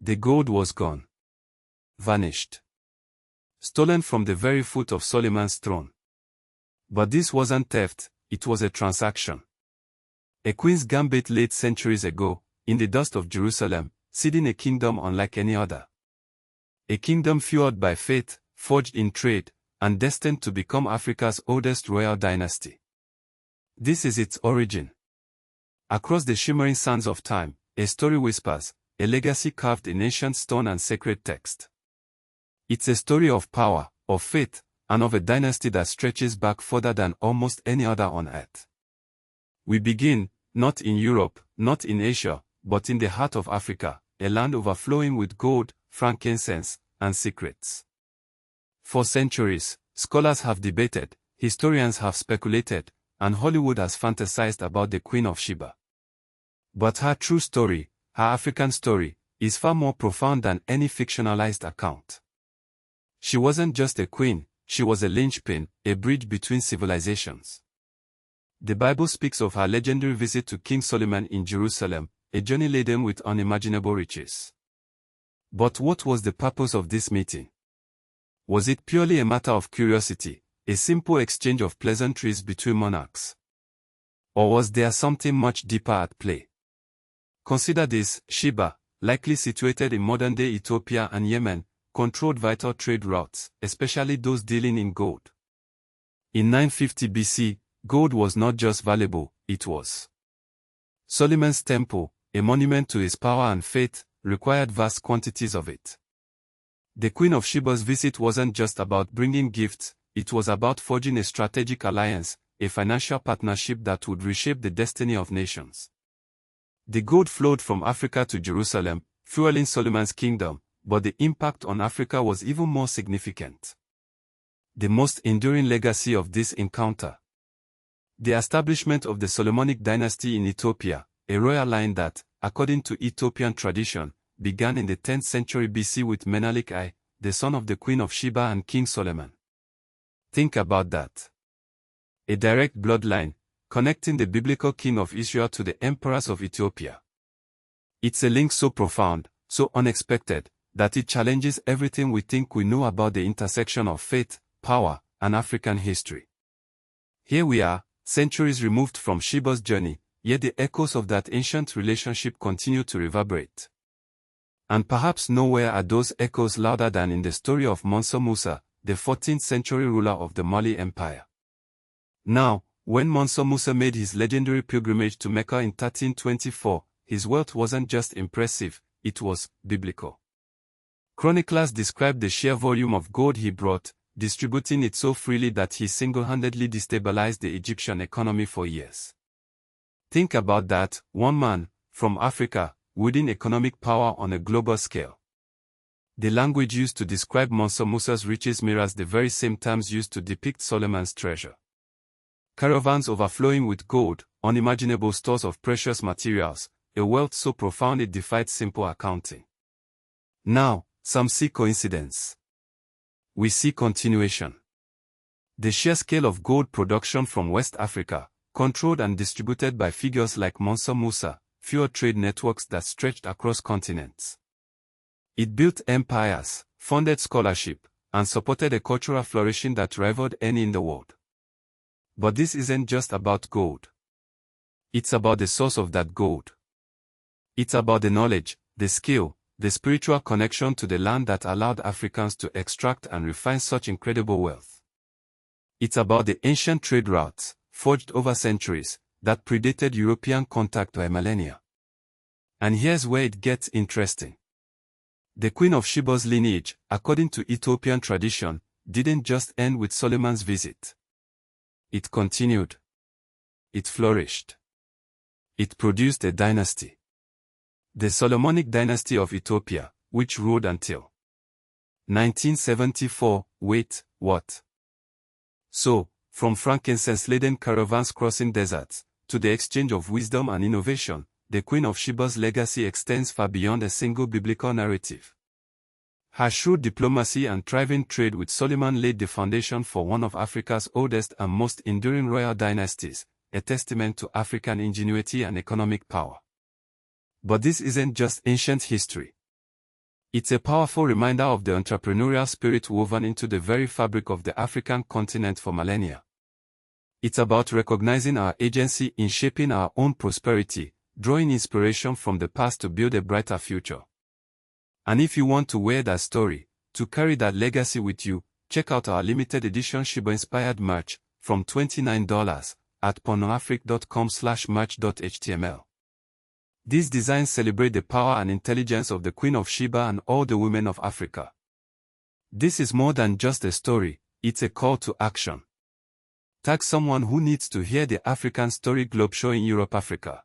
The gold was gone. Vanished. Stolen from the very foot of Solomon's throne. But this wasn't theft, it was a transaction. A queen's gambit laid centuries ago, in the dust of Jerusalem, seeding a kingdom unlike any other. A kingdom fueled by faith, forged in trade, and destined to become Africa's oldest royal dynasty. This is its origin. Across the shimmering sands of time, a story whispers, a legacy carved in ancient stone and sacred text. It's a story of power, of faith, and of a dynasty that stretches back further than almost any other on earth. We begin, not in Europe, not in Asia, but in the heart of Africa, a land overflowing with gold, frankincense, and secrets. For centuries, scholars have debated, historians have speculated, and Hollywood has fantasized about the Queen of Sheba. But her true story, her African story, is far more profound than any fictionalized account. She wasn't just a queen, she was a linchpin, a bridge between civilizations. The Bible speaks of her legendary visit to King Solomon in Jerusalem, a journey laden with unimaginable riches. But what was the purpose of this meeting? Was it purely a matter of curiosity, a simple exchange of pleasantries between monarchs? Or was there something much deeper at play? Consider this: Sheba, likely situated in modern-day Ethiopia and Yemen, controlled vital trade routes, especially those dealing in gold. In 950 BC, gold was not just valuable, it was. Solomon's temple, a monument to his power and faith, required vast quantities of it. The Queen of Sheba's visit wasn't just about bringing gifts, it was about forging a strategic alliance, a financial partnership that would reshape the destiny of nations. The gold flowed from Africa to Jerusalem, fueling Solomon's kingdom, but the impact on Africa was even more significant. The most enduring legacy of this encounter: the establishment of the Solomonic dynasty in Ethiopia, a royal line that, according to Ethiopian tradition, began in the 10th century BC with Menelik I, the son of the Queen of Sheba and King Solomon. Think about that. A direct bloodline, connecting the biblical king of Israel to the emperors of Ethiopia. It's a link so profound, so unexpected, that it challenges everything we think we know about the intersection of faith, power, and African history. Here we are, centuries removed from Sheba's journey, yet the echoes of that ancient relationship continue to reverberate. And perhaps nowhere are those echoes louder than in the story of Mansa Musa, the 14th century ruler of the Mali Empire. Now, when Mansa Musa made his legendary pilgrimage to Mecca in 1324, his wealth wasn't just impressive, it was biblical. Chroniclers describe the sheer volume of gold he brought, distributing it so freely that he single-handedly destabilized the Egyptian economy for years. Think about that, one man, from Africa, wielding economic power on a global scale. The language used to describe Mansa Musa's riches mirrors the very same terms used to depict Solomon's treasure. Caravans overflowing with gold, unimaginable stores of precious materials, a wealth so profound it defied simple accounting. Now, some see coincidence. We see continuation. The sheer scale of gold production from West Africa, controlled and distributed by figures like Mansa Musa, fueled trade networks that stretched across continents. It built empires, funded scholarship, and supported a cultural flourishing that rivaled any in the world. But this isn't just about gold. It's about the source of that gold. It's about the knowledge, the skill, the spiritual connection to the land that allowed Africans to extract and refine such incredible wealth. It's about the ancient trade routes, forged over centuries, that predated European contact by millennia. And here's where it gets interesting. The Queen of Sheba's lineage, according to Ethiopian tradition, didn't just end with Solomon's visit. It continued. It flourished. It produced a dynasty. The Solomonic dynasty of Ethiopia, which ruled until 1974, wait, what? So, from frankincense-laden caravans crossing deserts, to the exchange of wisdom and innovation, the Queen of Sheba's legacy extends far beyond a single biblical narrative. Her shrewd diplomacy and thriving trade with Solomon laid the foundation for one of Africa's oldest and most enduring royal dynasties, a testament to African ingenuity and economic power. But this isn't just ancient history. It's a powerful reminder of the entrepreneurial spirit woven into the very fabric of the African continent for millennia. It's about recognizing our agency in shaping our own prosperity, drawing inspiration from the past to build a brighter future. And if you want to wear that story, to carry that legacy with you, check out our limited edition Sheba-inspired merch, from $29, at pornoafric.com/merch.html. These designs celebrate the power and intelligence of the Queen of Sheba and all the women of Africa. This is more than just a story, it's a call to action. Tag someone who needs to hear the African Story Globe Show in Europe, Africa.